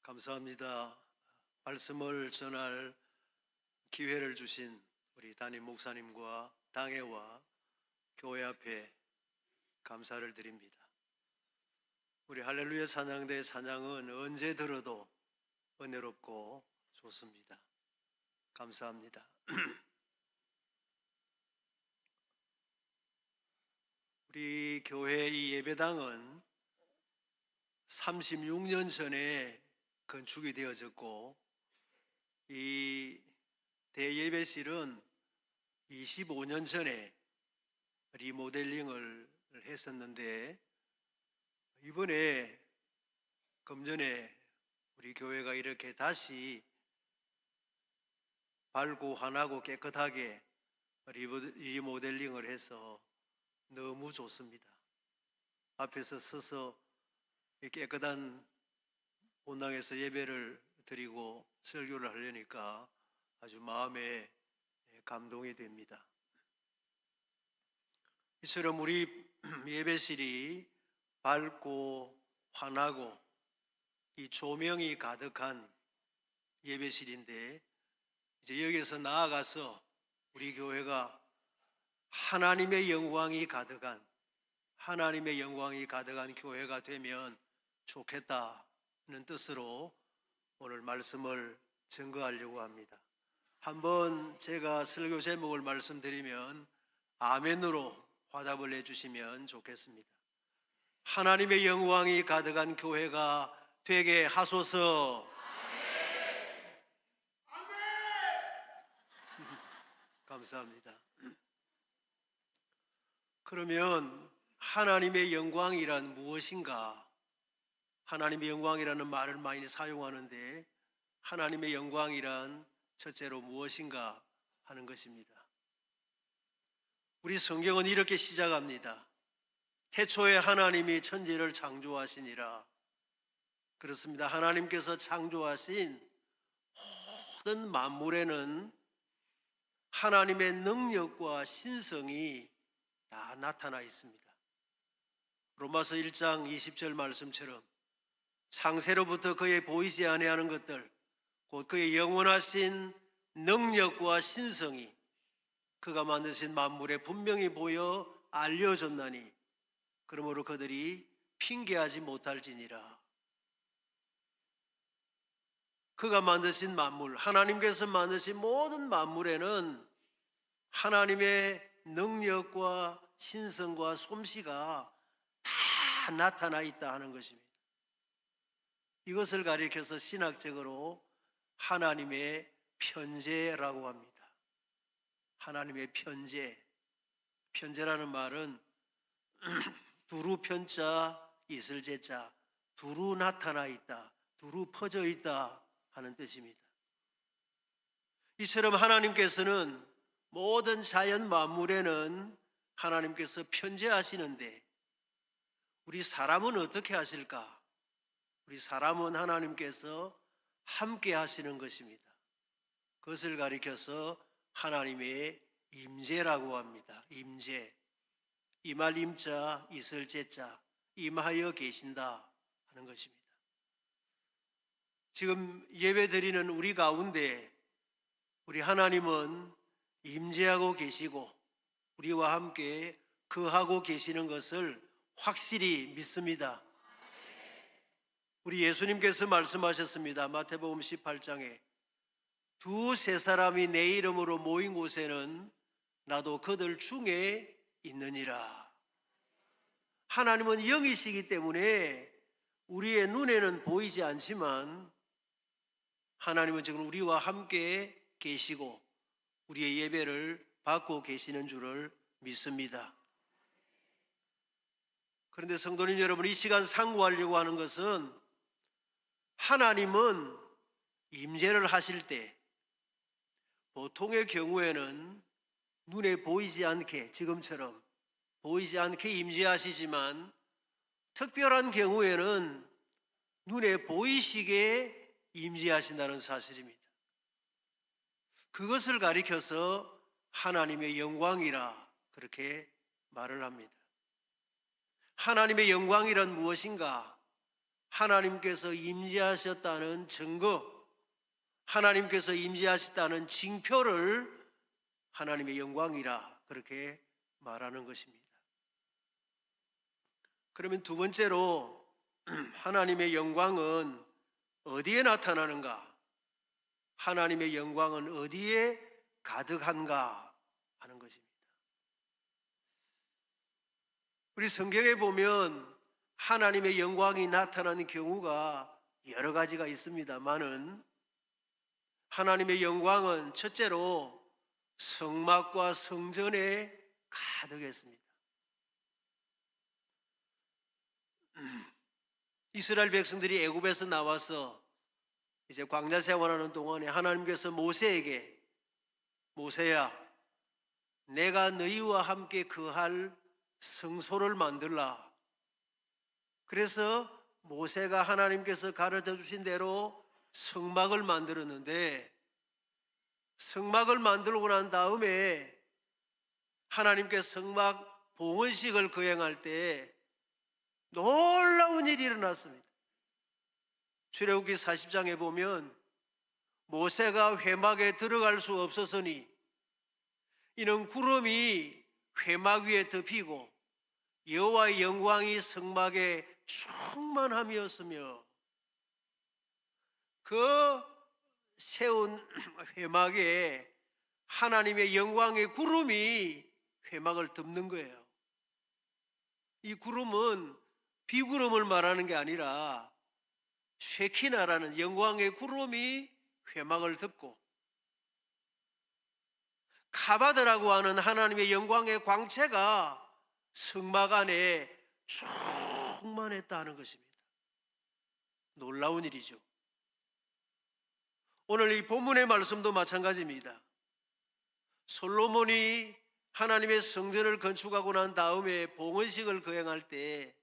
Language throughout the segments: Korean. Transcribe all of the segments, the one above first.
감사합니다. 말씀을 전할 기회를 주신 우리 담임 목사님과 당회와 교회 앞에 감사를 드립니다. 우리 할렐루야 찬양대 찬양은 언제 들어도 은혜롭고 좋습니다. 감사합니다. 우리 교회 이 예배당은 36년 전에 건축이 되어졌고, 이 대예배실은 25년 전에 리모델링을 했었는데, 이번에 금년에 우리 교회가 이렇게 다시 밝고 환하고 깨끗하게 리모델링을 해서 너무 좋습니다. 앞에서 서서 이 깨끗한 본당에서 예배를 드리고 설교를 하려니까 아주 마음에 감동이 됩니다. 이처럼 우리 예배실이 밝고 환하고 이 조명이 가득한 예배실인데, 이제 여기서 나아가서 우리 교회가 하나님의 영광이 가득한 교회가 되면 좋겠다는 뜻으로 오늘 말씀을 증거하려고 합니다. 한번 제가 설교 제목을 말씀드리면 아멘으로 화답을 해주시면 좋겠습니다. 하나님의 영광이 가득한 교회가 되게 하소서. 아멘. 감사합니다. 그러면 하나님의 영광이란 무엇인가? 하나님의 영광이라는 말을 많이 사용하는데, 하나님의 영광이란 첫째로 무엇인가 하는 것입니다. 우리 성경은 이렇게 시작합니다. 태초에 하나님이 천지를 창조하시니라. 그렇습니다. 하나님께서 창조하신 모든 만물에는 하나님의 능력과 신성이 다 나타나 있습니다. 로마서 1장 20절 말씀처럼 창세로부터 그의 보이지 아니하는 것들, 곧 그의 영원하신 능력과 신성이 그가 만드신 만물에 분명히 보여 알려졌나니 그러므로 그들이 핑계하지 못할지니라. 그가 만드신 만물, 하나님께서 만드신 모든 만물에는 하나님의 능력과 신성과 솜씨가 다 나타나 있다 하는 것입니다. 이것을 가리켜서 신학적으로 하나님의 편재라고 합니다. 하나님의 편재. 편재라는 말은 두루 편자 있을 제자, 두루 나타나 있다, 두루 퍼져 있다 하는 뜻입니다. 이처럼 하나님께서는 모든 자연 만물에는 하나님께서 편재하시는데, 우리 사람은 어떻게 하실까? 우리 사람은 하나님께서 함께 하시는 것입니다. 그것을 가리켜서 하나님의 임재라고 합니다. 임재. 임할 임자, 있을 제자, 임하여 계신다 하는 것입니다. 지금 예배 드리는 우리 가운데 우리 하나님은 임재하고 계시고 우리와 함께 거하고 계시는 것을 확실히 믿습니다. 우리 예수님께서 말씀하셨습니다. 마태복음 18장에 두세 사람이 내 이름으로 모인 곳에는 나도 그들 중에 있느니라. 하나님은 영이시기 때문에 우리의 눈에는 보이지 않지만 하나님은 지금 우리와 함께 계시고 우리의 예배를 받고 계시는 줄을 믿습니다. 그런데 성도님 여러분, 이 시간 상고하려고 하는 것은 하나님은 임재를 하실 때 보통의 경우에는 눈에 보이지 않게, 지금처럼 보이지 않게 임재하시지만 특별한 경우에는 눈에 보이시게 임재하신다는 사실입니다. 그것을 가리켜서 하나님의 영광이라 그렇게 말을 합니다. 하나님의 영광이란 무엇인가? 하나님께서 임재하셨다는 증거, 하나님께서 임재하셨다는 징표를 하나님의 영광이라 그렇게 말하는 것입니다. 그러면 두 번째로 하나님의 영광은 어디에 나타나는가? 하나님의 영광은 어디에 가득한가 하는 것입니다. 우리 성경에 보면 하나님의 영광이 나타나는 경우가 여러 가지가 있습니다만은 하나님의 영광은 첫째로 성막과 성전에 가득했습니다. 이스라엘 백성들이 애굽에서 나와서 이제 광야 생활하는 동안에 하나님께서 모세에게 모세야, 내가 너희와 함께 거할 성소를 만들라. 그래서 모세가 하나님께서 가르쳐 주신 대로 성막을 만들었는데, 성막을 만들고 난 다음에 하나님께서 성막 봉헌식을 거행할 때 놀라운 일이 일어났습니다. 출애굽기 40장에 보면 모세가 회막에 들어갈 수 없었으니 이는 구름이 회막 위에 덮이고 여호와의 영광이 성막에 충만함이었으며, 그 세운 회막에 하나님의 영광의 구름이 회막을 덮는 거예요. 이 구름은 비구름을 말하는 게 아니라 쉐키나라는 영광의 구름이 회막을 덮고, 카바드라고 하는 하나님의 영광의 광채가 성막 안에 충만했다는 것입니다. 놀라운 일이죠. 오늘 이 본문의 말씀도 마찬가지입니다. 솔로몬이 하나님의 성전을 건축하고 난 다음에 봉헌식을 거행할 때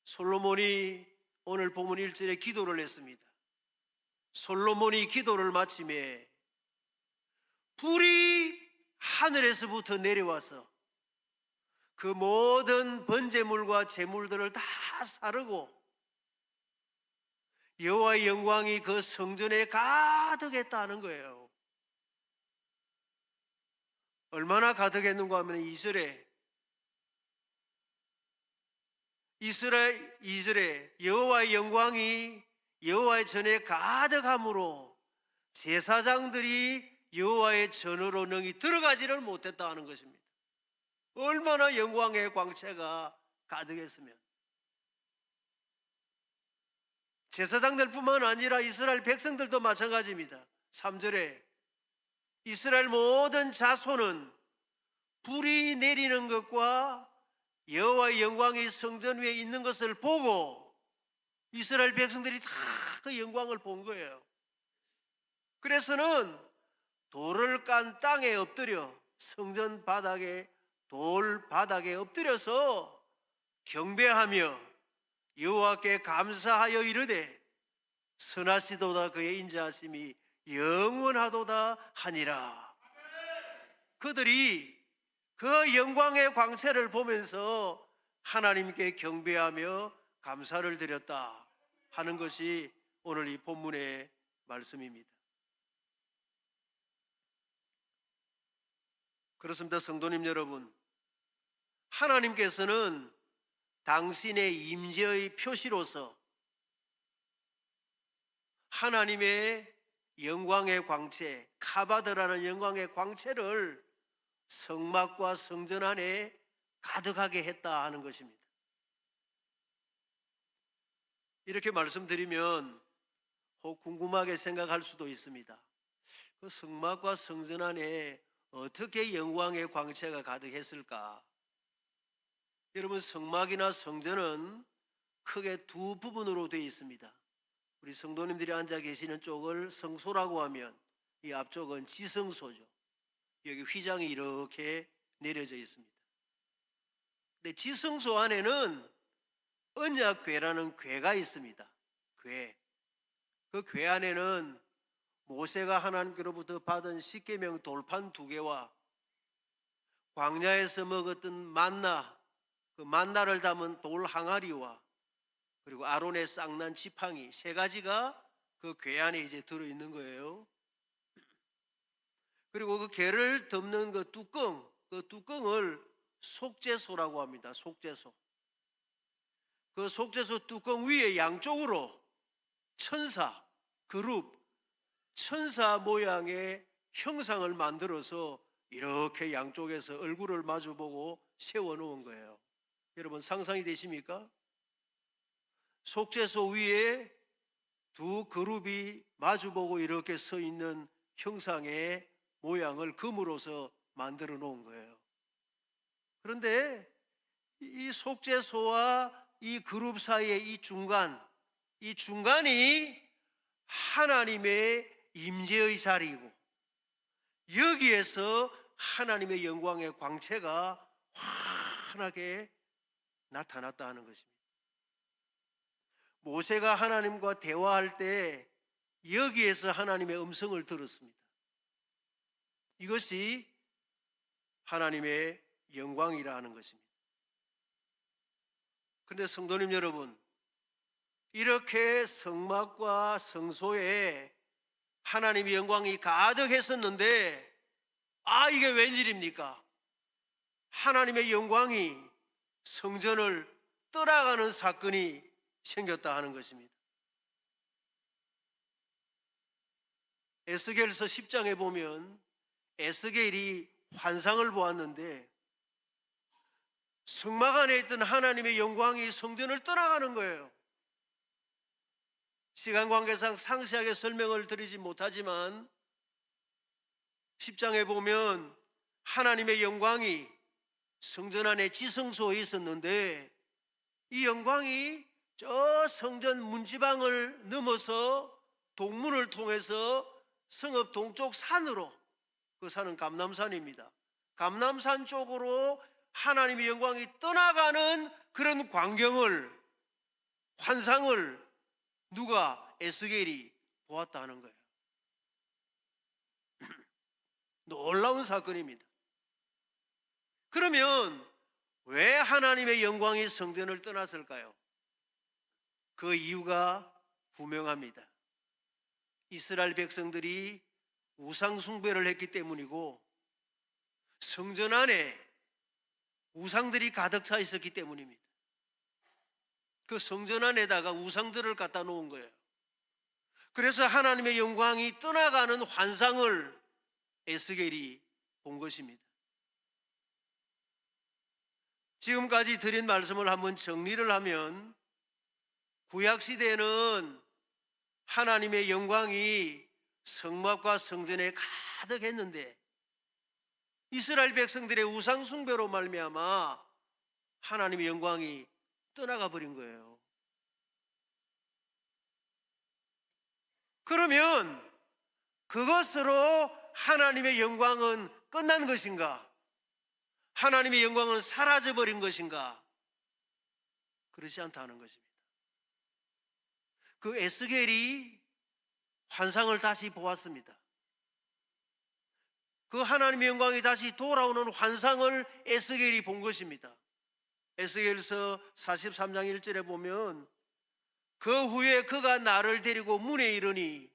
솔로몬이 오늘 본문 1절에 기도를 했습니다. 솔로몬이 기도를 마치매 불이 하늘에서부터 내려와서 그 모든 번제물과 제물들을 다 사르고 여호와의 영광이 그 성전에 가득했다는 거예요. 얼마나 가득했는가 하면 2절에 여호와의 영광이 여호와의 전에 가득함으로 제사장들이 여호와의 전으로 능히 들어가지를 못했다 하는 것입니다. 얼마나 영광의 광채가 가득했으면. 제사장들뿐만 아니라 이스라엘 백성들도 마찬가지입니다. 3절에 이스라엘 모든 자손은 불이 내리는 것과 여호와의 영광이 성전 위에 있는 것을 보고 이스라엘 백성들이 다 그 영광을 본 거예요. 그래서는 돌을 깐 땅에 엎드려 성전 바닥에 돌 바닥에 엎드려서 경배하며 여호와께 감사하여 이르되 선하시도다 그의 인자하심이 영원하도다 하니라. 그들이 그 영광의 광채를 보면서 하나님께 경배하며 감사를 드렸다 하는 것이 오늘 이 본문의 말씀입니다. 그렇습니다. 성도님 여러분, 하나님께서는 당신의 임재의 표시로서 하나님의 영광의 광채, 카바드라는 영광의 광채를 성막과 성전 안에 가득하게 했다 하는 것입니다. 이렇게 말씀드리면 혹 궁금하게 생각할 수도 있습니다. 그 성막과 성전 안에 어떻게 영광의 광채가 가득했을까? 여러분, 성막이나 성전은 크게 두 부분으로 되어 있습니다. 우리 성도님들이 앉아 계시는 쪽을 성소라고 하면 이 앞쪽은 지성소죠. 여기 휘장이 이렇게 내려져 있습니다. 근데 지성소 안에는 언약궤라는 궤가 있습니다. 궤. 그 궤 안에는 모세가 하나님께로부터 받은 십계명 돌판 2개와 광야에서 먹었던 만나, 그 만나를 담은 돌 항아리와 그리고 아론의 쌍난 지팡이 세 가지가 그 궤 안에 이제 들어있는 거예요. 그리고 그 궤를 덮는 그 뚜껑을 속죄소라고 합니다. 속죄소. 그 속죄소 뚜껑 위에 양쪽으로 천사, 그룹, 천사 모양의 형상을 만들어서 이렇게 양쪽에서 얼굴을 마주보고 세워놓은 거예요. 여러분 상상이 되십니까? 속죄소 위에 두 그룹이 마주보고 이렇게 서 있는 형상의 모양을 금으로서 만들어 놓은 거예요. 그런데 이 속죄소와 이 그룹 사이의 이 중간이 하나님의 임재의 자리이고, 여기에서 하나님의 영광의 광채가 환하게 나타났다 하는 것입니다. 모세가 하나님과 대화할 때 여기에서 하나님의 음성을 들었습니다. 이것이 하나님의 영광이라 하는 것입니다. 그런데 성도님 여러분, 이렇게 성막과 성소에 하나님의 영광이 가득했었는데, 이게 웬일입니까? 하나님의 영광이 성전을 떠나가는 사건이 생겼다 하는 것입니다. 에스겔서 10장에 보면 에스겔이 환상을 보았는데, 성막 안에 있던 하나님의 영광이 성전을 떠나가는 거예요. 시간 관계상 상세하게 설명을 드리지 못하지만 10장에 보면 하나님의 영광이 성전 안에 지성소에 있었는데, 이 영광이 저 성전 문지방을 넘어서 동문을 통해서 성읍 동쪽 산으로, 그 산은 감람산입니다. 감람산 쪽으로 하나님의 영광이 떠나가는 그런 환상을 누가? 에스겔이 보았다 하는 거예요. 놀라운 사건입니다. 그러면 왜 하나님의 영광이 성전을 떠났을까요? 그 이유가 분명합니다. 이스라엘 백성들이 우상 숭배를 했기 때문이고, 성전 안에 우상들이 가득 차 있었기 때문입니다. 그 성전 안에다가 우상들을 갖다 놓은 거예요. 그래서 하나님의 영광이 떠나가는 환상을 에스겔이 본 것입니다. 지금까지 드린 말씀을 한번 정리를 하면, 구약시대에는 하나님의 영광이 성막과 성전에 가득했는데, 이스라엘 백성들의 우상 숭배로 말미암아 하나님의 영광이 떠나가 버린 거예요. 그러면 그것으로 하나님의 영광은 끝난 것인가? 하나님의 영광은 사라져 버린 것인가? 그렇지 않다는 것입니다. 그 에스겔이 환상을 다시 보았습니다. 그 하나님의 영광이 다시 돌아오는 환상을 에스겔이 본 것입니다. 에스겔서 43장 1절에 보면, 그 후에 그가 나를 데리고 문에 이르니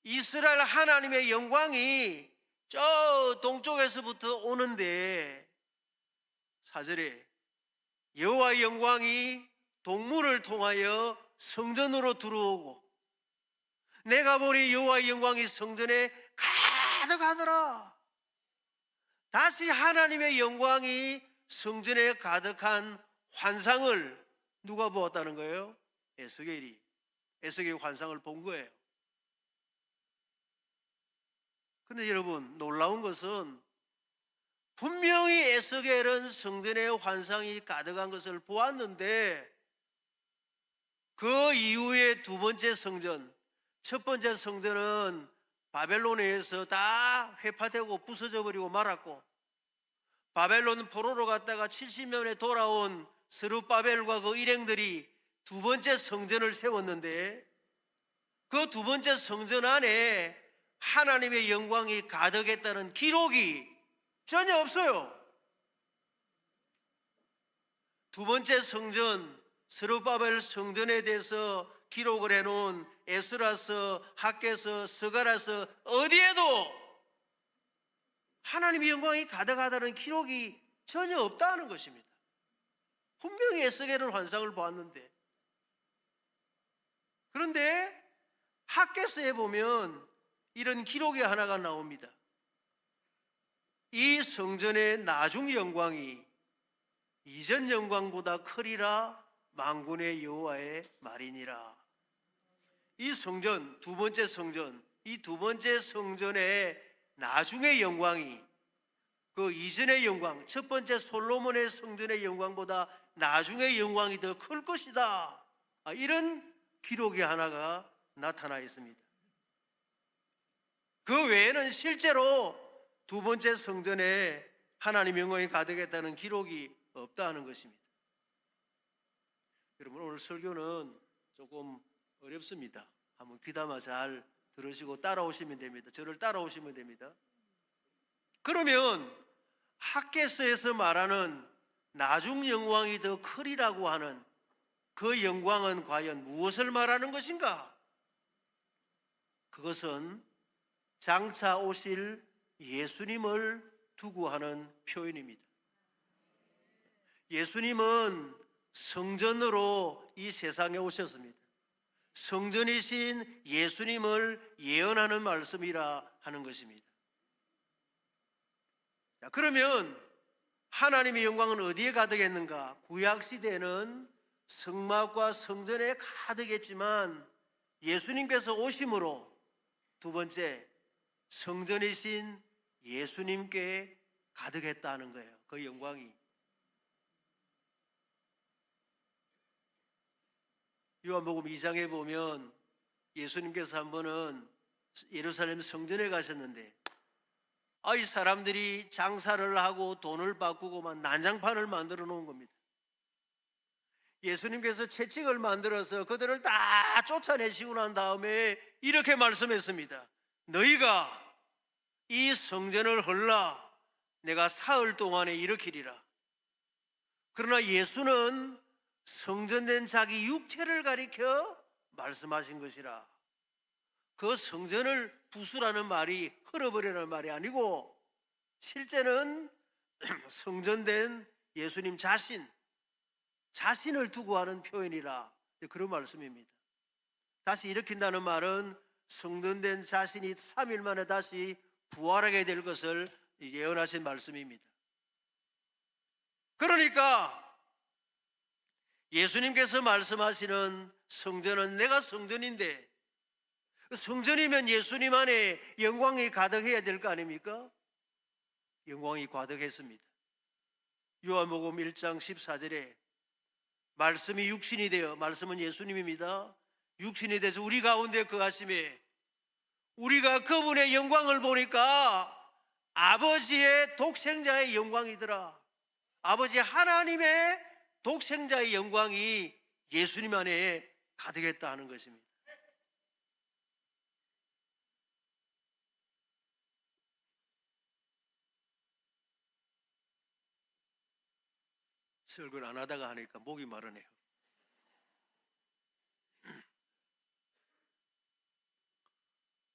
이스라엘 하나님의 영광이 저 동쪽에서부터 오는데, 4절에 여호와의 영광이 동문을 통하여 성전으로 들어오고, 내가 보니 여호와의 영광이 성전에 가득하더라. 다시 하나님의 영광이 성전에 가득한 환상을 누가 보았다는 거예요? 에스겔이 환상을 본 거예요. 그런데 여러분, 놀라운 것은 분명히 에스겔은 성전의 환상이 가득한 것을 보았는데, 그 이후에 두 번째 성전, 첫 번째 성전은 바벨론에서 다 회파되고 부서져 버리고 말았고, 바벨론 포로로 갔다가 70년에 돌아온 스룹바벨과 그 일행들이 두 번째 성전을 세웠는데, 그 두 번째 성전 안에 하나님의 영광이 가득했다는 기록이 전혀 없어요. 두 번째 성전 스룹바벨 성전에 대해서 기록을 해놓은 에스라서, 학개서, 스가랴서 어디에도 하나님의 영광이 가득하다는 기록이 전혀 없다는 것입니다. 분명히 에스겔은 환상을 보았는데, 그런데 학개서에 보면 이런 기록이 하나가 나옵니다. 이 성전의 나중 영광이 이전 영광보다 크리라 만군의 여호와의 말이니라. 이 성전, 두 번째 성전, 이 두 번째 성전의 나중의 영광이 그 이전의 영광, 첫 번째 솔로몬의 성전의 영광보다 나중의 영광이 더 클 것이다. 이런 기록이 하나가 나타나 있습니다. 그 외에는 실제로 두 번째 성전에 하나님의 영광이 가득했다는 기록이 없다는 것입니다. 여러분, 오늘 설교는 조금 어렵습니다. 한번 귀담아 잘 들으시고 따라오시면 됩니다. 저를 따라오시면 됩니다. 그러면 학개서에서 말하는 나중 영광이 더 크리라고 하는 그 영광은 과연 무엇을 말하는 것인가? 그것은 장차 오실 예수님을 두고 하는 표현입니다. 예수님은 성전으로 이 세상에 오셨습니다. 성전이신 예수님을 예언하는 말씀이라 하는 것입니다. 자, 그러면 하나님의 영광은 어디에 가득했는가? 구약시대는 성막과 성전에 가득했지만 예수님께서 오심으로 두 번째 성전이신 예수님께 가득했다는 거예요. 그 영광이. 요한복음 2장에 보면 예수님께서 한 번은 예루살렘 성전에 가셨는데 이 사람들이 장사를 하고 돈을 바꾸고만 난장판을 만들어 놓은 겁니다. 예수님께서 채찍을 만들어서 그들을 다 쫓아내시고 난 다음에 이렇게 말씀했습니다. 너희가 이 성전을 헐라 내가 사흘 동안에 일으키리라. 그러나 예수는 성전된 자기 육체를 가리켜 말씀하신 것이라. 그 성전을 부수라는 말이 헐어버리라는 말이 아니고 실제는 성전된 예수님 자신을 두고 하는 표현이라, 그런 말씀입니다. 다시 일으킨다는 말은 성전된 자신이 3일 만에 다시 부활하게 될 것을 예언하신 말씀입니다. 그러니까 예수님께서 말씀하시는 성전은 내가 성전인데, 성전이면 예수님 안에 영광이 가득해야 될 거 아닙니까? 영광이 가득했습니다. 요한복음 1장 14절에 말씀이 육신이 되어, 말씀은 예수님입니다. 육신이 돼서 우리 가운데 거하심에 우리가 그분의 영광을 보니까 아버지의 독생자의 영광이더라. 아버지 하나님의 독생자의 영광이 예수님 안에 가득했다 하는 것입니다. 설교를 안 하다가 하니까 목이 마르네요.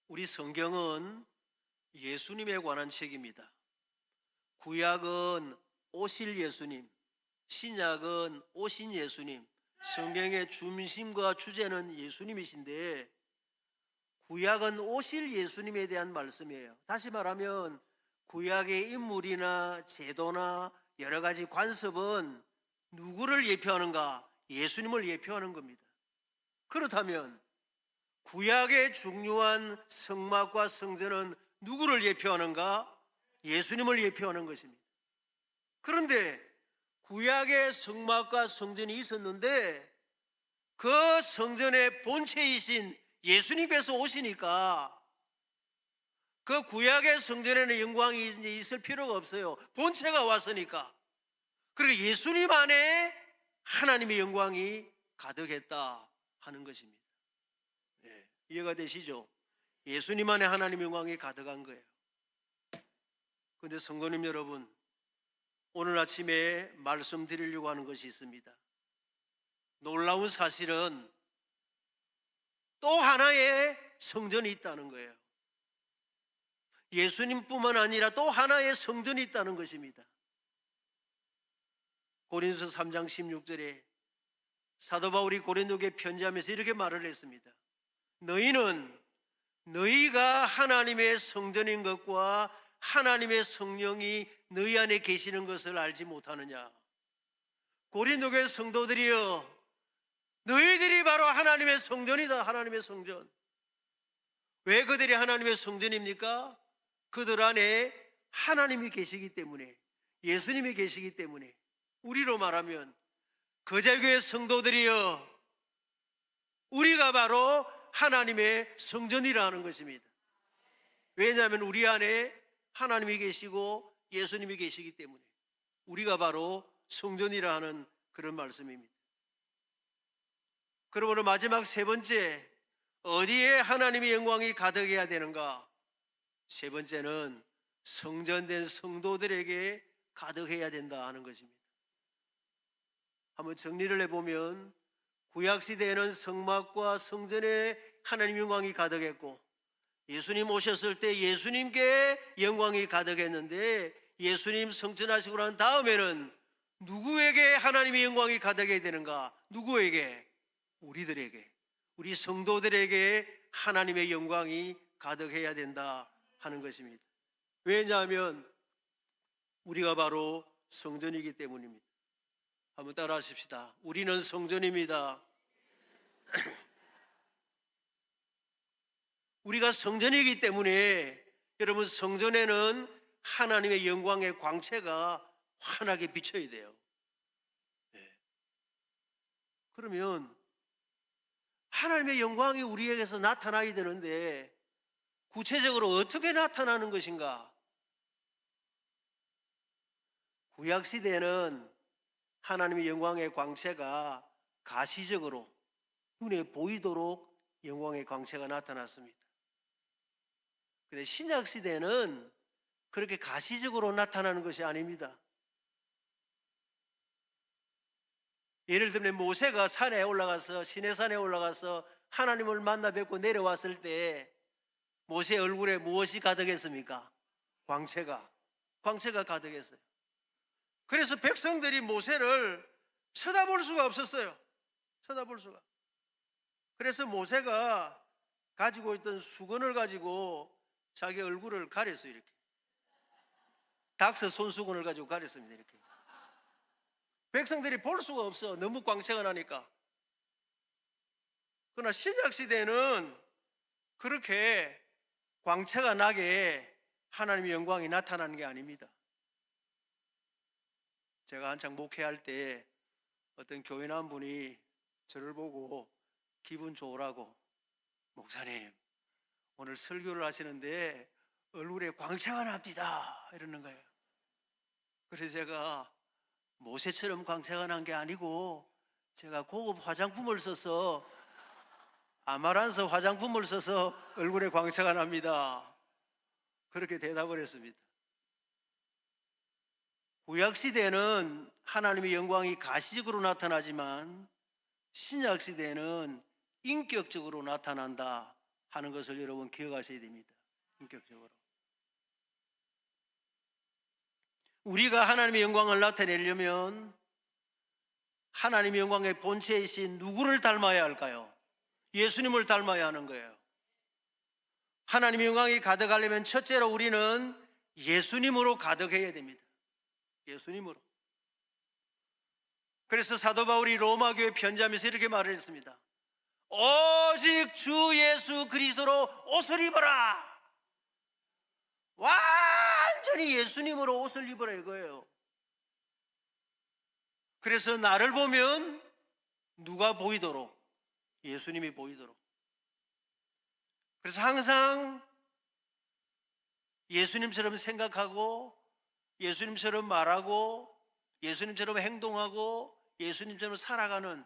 우리 성경은 예수님에 관한 책입니다. 구약은 오실 예수님, 신약은 오신 예수님, 성경의 중심과 주제는 예수님이신데 구약은 오실 예수님에 대한 말씀이에요. 다시 말하면 구약의 인물이나 제도나 여러 가지 관습은 누구를 예표하는가? 예수님을 예표하는 겁니다. 그렇다면 구약의 중요한 성막과 성전은 누구를 예표하는가? 예수님을 예표하는 것입니다. 그런데 구약의 성막과 성전이 있었는데 그 성전의 본체이신 예수님께서 오시니까 그 구약의 성전에는 영광이 이제 있을 필요가 없어요. 본체가 왔으니까. 그리고 예수님 안에 하나님의 영광이 가득했다 하는 것입니다. 네, 이해가 되시죠? 예수님 안에 하나님의 영광이 가득한 거예요. 그런데 성도님 여러분, 오늘 아침에 말씀드리려고 하는 것이 있습니다. 놀라운 사실은 또 하나의 성전이 있다는 거예요. 예수님뿐만 아니라 또 하나의 성전이 있다는 것입니다. 고린도서 3장 16절에 사도 바울이 고린도교에 편지하면서 이렇게 말을 했습니다. 너희는 너희가 하나님의 성전인 것과 하나님의 성령이 너희 안에 계시는 것을 알지 못하느냐. 고린도교의 성도들이여, 너희들이 바로 하나님의 성전이다. 하나님의 성전. 왜 그들이 하나님의 성전입니까? 그들 안에 하나님이 계시기 때문에, 예수님이 계시기 때문에. 우리로 말하면 거제교회 성도들이여, 우리가 바로 하나님의 성전이라는 것입니다. 왜냐하면 우리 안에 하나님이 계시고 예수님이 계시기 때문에 우리가 바로 성전이라 하는 그런 말씀입니다. 그러므로 마지막 세 번째, 어디에 하나님의 영광이 가득해야 되는가? 세 번째는 성전된 성도들에게 가득해야 된다 하는 것입니다. 한번 정리를 해보면 구약시대에는 성막과 성전에 하나님의 영광이 가득했고, 예수님 오셨을 때 예수님께 영광이 가득했는데, 예수님 성천하시고 난 다음에는 누구에게 하나님의 영광이 가득해야 되는가? 누구에게? 우리들에게, 우리 성도들에게 하나님의 영광이 가득해야 된다 하는 것입니다. 왜냐하면 우리가 바로 성전이기 때문입니다. 한번 따라 하십시다. 우리는 성전입니다. 우리가 성전이기 때문에 여러분, 성전에는 하나님의 영광의 광채가 환하게 비쳐야 돼요. 네. 그러면 하나님의 영광이 우리에게서 나타나야 되는데 구체적으로 어떻게 나타나는 것인가? 구약시대에는 하나님의 영광의 광채가 가시적으로 눈에 보이도록 영광의 광채가 나타났습니다. 그런데 신약시대는 그렇게 가시적으로 나타나는 것이 아닙니다. 예를 들면 모세가 산에 올라가서, 시내산에 올라가서 하나님을 만나 뵙고 내려왔을 때 모세의 얼굴에 무엇이 가득했습니까? 광채가 가득했어요. 그래서 백성들이 모세를 쳐다볼 수가 없었어요. 쳐다볼 수가. 그래서 모세가 가지고 있던 수건을 가지고 자기 얼굴을 가렸어요. 이렇게 닥스 손수건을 가지고 가렸습니다. 이렇게 백성들이 볼 수가 없어. 너무 광채가 나니까. 그러나 신약시대에는 그렇게 광채가 나게 하나님의 영광이 나타나는 게 아닙니다. 제가 한창 목회할 때 어떤 교인 한 분이 저를 보고 기분 좋으라고, 목사님 오늘 설교를 하시는데 얼굴에 광채가 납니다 이러는 거예요. 그래서 제가 모세처럼 광채가 난 게 아니고 제가 고급 화장품을 써서, 아마란스 화장품을 써서 얼굴에 광채가 납니다, 그렇게 대답을 했습니다. 구약시대에는 하나님의 영광이 가시적으로 나타나지만 신약시대에는 인격적으로 나타난다 하는 것을 여러분 기억하셔야 됩니다. 인격적으로. 우리가 하나님의 영광을 나타내려면 하나님의 영광의 본체이신 누구를 닮아야 할까요? 예수님을 닮아야 하는 거예요. 하나님의 영광이 가득하려면 첫째로 우리는 예수님으로 가득해야 됩니다. 예수님으로. 그래서 사도 바울이 로마교회 편지하면서 이렇게 말을 했습니다. 오직 주 예수 그리스도로 옷을 입어라. 완전히 예수님으로 옷을 입어라 이거예요. 그래서 나를 보면 누가 보이도록? 예수님이 보이도록. 그래서 항상 예수님처럼 생각하고, 예수님처럼 말하고, 예수님처럼 행동하고, 예수님처럼 살아가는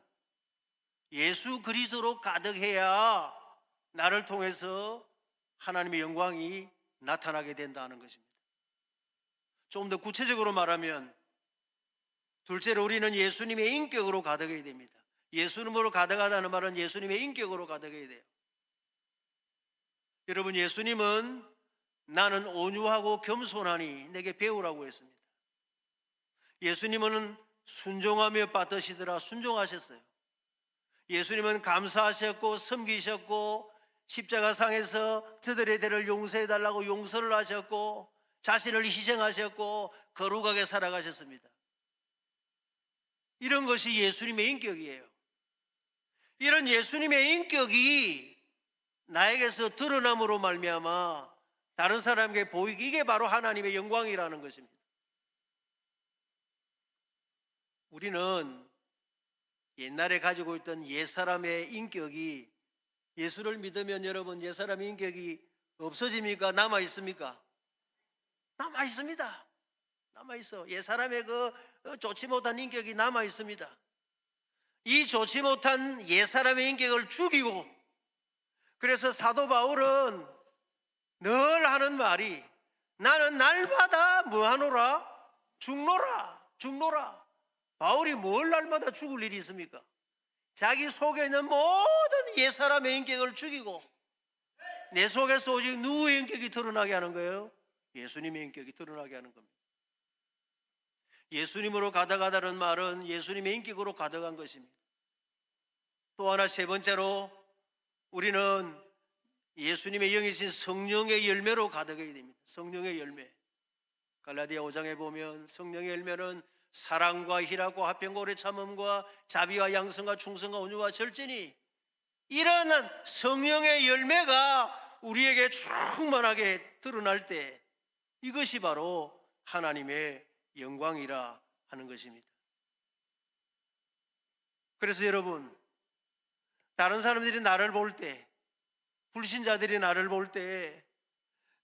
예수 그리스도로 가득해야 나를 통해서 하나님의 영광이 나타나게 된다는 것입니다. 조금 더 구체적으로 말하면, 둘째로 우리는 예수님의 인격으로 가득해야 됩니다. 예수님으로 가득하다는 말은 예수님의 인격으로 가득해야 돼요. 여러분, 예수님은 나는 온유하고 겸손하니 내게 배우라고 했습니다. 예수님은 순종하며 받으시더라 순종하셨어요. 예수님은 감사하셨고 섬기셨고 십자가상에서 저들의 죄를 용서해달라고 용서를 하셨고 자신을 희생하셨고 거룩하게 살아가셨습니다. 이런 것이 예수님의 인격이에요. 이런 예수님의 인격이 나에게서 드러남으로 말미암아 다른 사람에게 보이기, 이게 바로 하나님의 영광이라는 것입니다. 우리는 옛날에 가지고 있던 옛사람의 인격이 예수를 믿으면 여러분 옛사람의 인격이 없어집니까? 남아있습니까? 남아있습니다. 남아있어. 옛사람의 그 좋지 못한 인격이 남아있습니다. 이 좋지 못한 옛사람의 인격을 죽이고, 그래서 사도 바울은 늘 하는 말이 나는 날마다 뭐하노라? 죽노라. 바울이 뭘 날마다 죽을 일이 있습니까? 자기 속에 있는 모든 옛사람의 인격을 죽이고 내 속에서 오직 누구의 인격이 드러나게 하는 거예요? 예수님의 인격이 드러나게 하는 겁니다. 예수님으로 가득하다는 말은 예수님의 인격으로 가득한 것입니다. 또 하나, 세 번째로 우리는 예수님의 영이신 성령의 열매로 가득해야 됩니다. 성령의 열매. 갈라디아 5장에 보면 성령의 열매는 사랑과 희락과 화평과 오래 참음과 자비와 양성과 충성과 온유와 절제니, 이런 성령의 열매가 우리에게 충만하게 드러날 때 이것이 바로 하나님의 영광이라 하는 것입니다. 그래서 여러분, 다른 사람들이 나를 볼 때, 불신자들이 나를 볼 때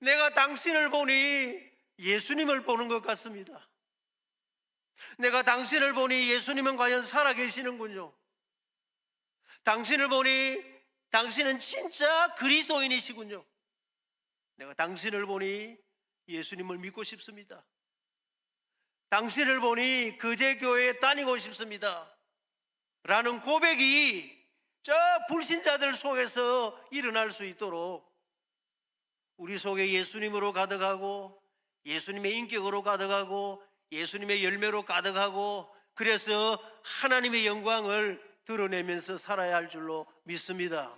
내가 당신을 보니 예수님을 보는 것 같습니다. 내가 당신을 보니 예수님은 과연 살아계시는군요. 당신을 보니 당신은 진짜 그리스도인이시군요. 내가 당신을 보니 예수님을 믿고 싶습니다. 당신을 보니 거제교회에 다니고 싶습니다 라는 고백이 저 불신자들 속에서 일어날 수 있도록 우리 속에 예수님으로 가득하고 예수님의 인격으로 가득하고 예수님의 열매로 가득하고, 그래서 하나님의 영광을 드러내면서 살아야 할 줄로 믿습니다.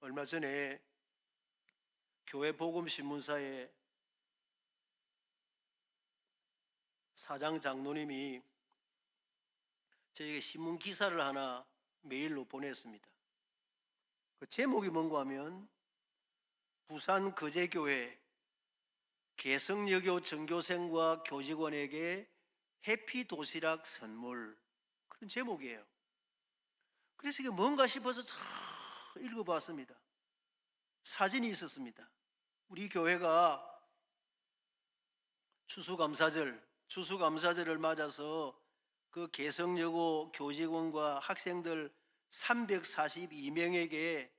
얼마 전에 교회 복음 신문사에 사장 장로님이 저에게 신문 기사를 하나 메일로 보냈습니다. 그 제목이 뭔가 하면 부산 거제교회 개성여교 전교생과 교직원에게 해피 도시락 선물, 그런 제목이에요. 그래서 이게 뭔가 싶어서 잘 읽어봤습니다. 사진이 있었습니다. 우리 교회가 추수감사절을 맞아서 그 개성여고 교직원과 학생들 342명에게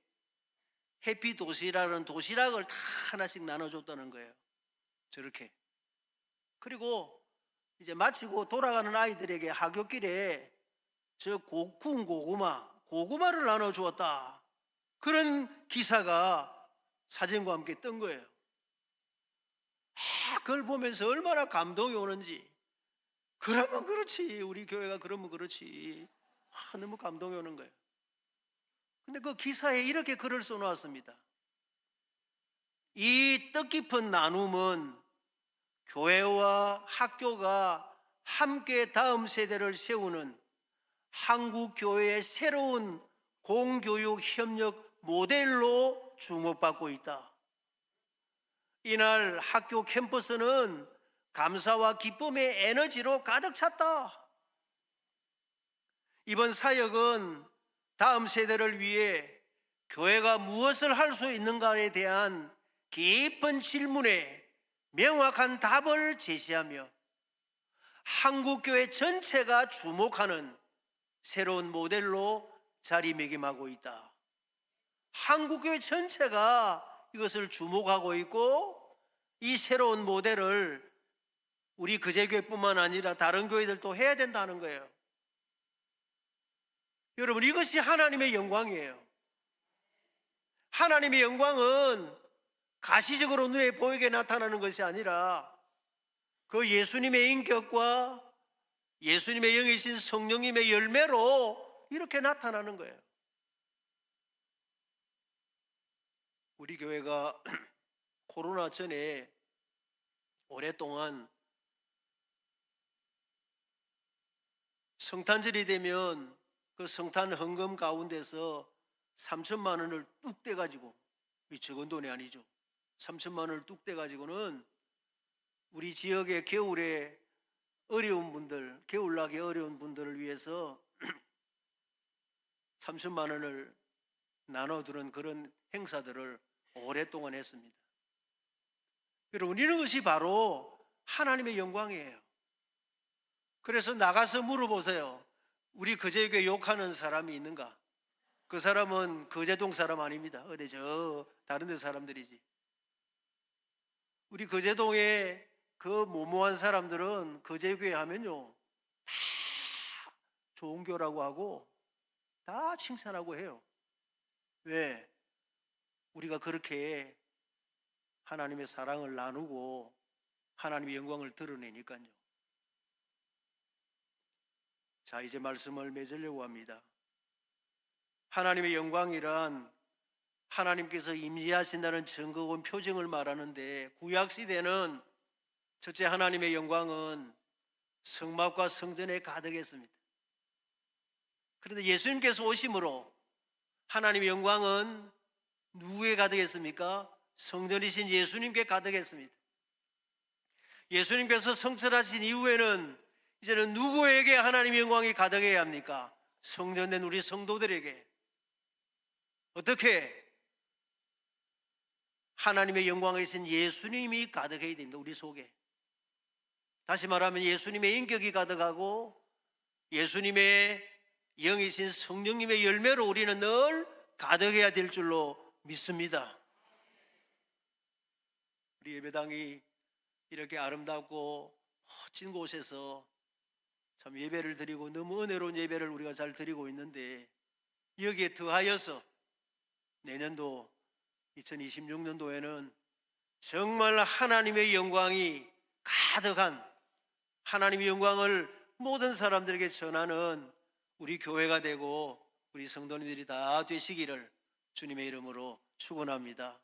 해피 도시락은 도시락을 다 하나씩 나눠줬다는 거예요. 저렇게. 그리고 이제 마치고 돌아가는 아이들에게 하굣길에 저 구운 고구마를 나눠주었다, 그런 기사가 사진과 함께 뜬 거예요. 그걸 보면서 얼마나 감동이 오는지. 그러면 그렇지, 우리 교회가 그러면 그렇지. 너무 감동이 오는 거예요. 근데 그 기사에 이렇게 글을 써놓았습니다. 이 뜻깊은 나눔은 교회와 학교가 함께 다음 세대를 세우는 한국 교회의 새로운 공교육 협력 모델로 주목받고 있다. 이날 학교 캠퍼스는 감사와 기쁨의 에너지로 가득 찼다. 이번 사역은 다음 세대를 위해 교회가 무엇을 할 수 있는가에 대한 깊은 질문에 명확한 답을 제시하며 한국교회 전체가 주목하는 새로운 모델로 자리매김하고 있다. 한국교회 전체가 이것을 주목하고 있고, 이 새로운 모델을 우리 거제교회뿐만 아니라 다른 교회들도 해야 된다는 거예요. 여러분, 이것이 하나님의 영광이에요. 하나님의 영광은 가시적으로 눈에 보이게 나타나는 것이 아니라 그 예수님의 인격과 예수님의 영이신 성령님의 열매로 이렇게 나타나는 거예요. 우리 교회가 코로나 전에 오랫동안 성탄절이 되면 그 성탄 헌금 가운데서 3천만 원을 뚝 떼가지고, 이 적은 돈이 아니죠, 3천만 원을 뚝 떼가지고는 우리 지역의 겨울에 어려운 분들, 겨울나기 어려운 분들을 위해서 3천만 원을 나눠두는 그런 행사들을 오랫동안 했습니다. 여러분, 이런 것이 바로 하나님의 영광이에요. 그래서 나가서 물어보세요. 우리 거제교회 욕하는 사람이 있는가? 그 사람은 거제동 사람 아닙니다. 어디 저 다른 데 사람들이지. 우리 거제동에 그 모모한 사람들은 거제교회 하면요, 다 좋은 교라고 하고 다 칭찬하고 해요. 왜? 우리가 그렇게 하나님의 사랑을 나누고 하나님의 영광을 드러내니까요. 자, 이제 말씀을 맺으려고 합니다. 하나님의 영광이란 하나님께서 임재하신다는 증거원 표징을 말하는데, 구약시대는 첫째 하나님의 영광은 성막과 성전에 가득했습니다. 그런데 예수님께서 오심으로 하나님의 영광은 누구에 가득했습니까? 성전이신 예수님께 가득했습니다. 예수님께서 성천하신 이후에는 이제는 누구에게 하나님의 영광이 가득해야 합니까? 성전된 우리 성도들에게. 어떻게? 하나님의 영광이신 예수님이 가득해야 됩니다. 우리 속에. 다시 말하면 예수님의 인격이 가득하고 예수님의 영이신 성령님의 열매로 우리는 늘 가득해야 될 줄로 믿습니다. 우리 예배당이 이렇게 아름답고 멋진 곳에서 참 예배를 드리고 너무 은혜로운 예배를 우리가 잘 드리고 있는데, 여기에 더하여서 내년도 2026년도에는 정말 하나님의 영광이 가득한, 하나님의 영광을 모든 사람들에게 전하는 우리 교회가 되고 우리 성도님들이 다 되시기를 주님의 이름으로 축원합니다.